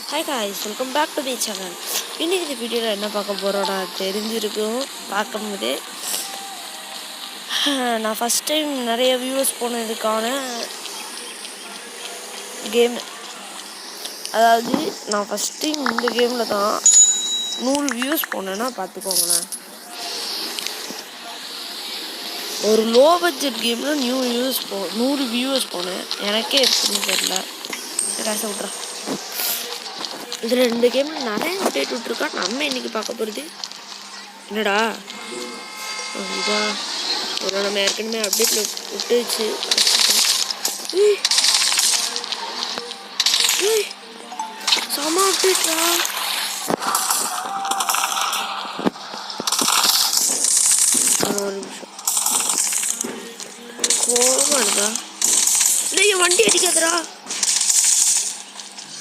Hi guys, welcome back to the channel. இன்னைக்கு இந்த வீடியோவில் என்ன பார்க்க போகிறோன்னா தெரிஞ்சிருக்கும் பார்க்கும்போதே நான் ஃபஸ்ட் டைம் நிறைய வியூஸ் போனதுக்கான கேம். அதாவது நான் ஃபஸ்ட் டைம் இந்த கேமில் தான் 100 வியூஸ் போனேன்னா பார்த்துக்கோங்களேன். ஒரு லோ பட்ஜெட் கேமில் 100 வியூஸ் போனேன். எனக்கே இருக்குன்னு தெரியல. காசை விட்றேன். இதில் 2 கேமில் நிறைய அப்டேட் விட்ருக்கா. நம்ம இன்றைக்கி பார்க்க போகிறது என்னடா இதா ஒரு நம்ம ஏற்கனவே அப்டேட்டில் விட்டுச்சு. செம அப்டேட்டா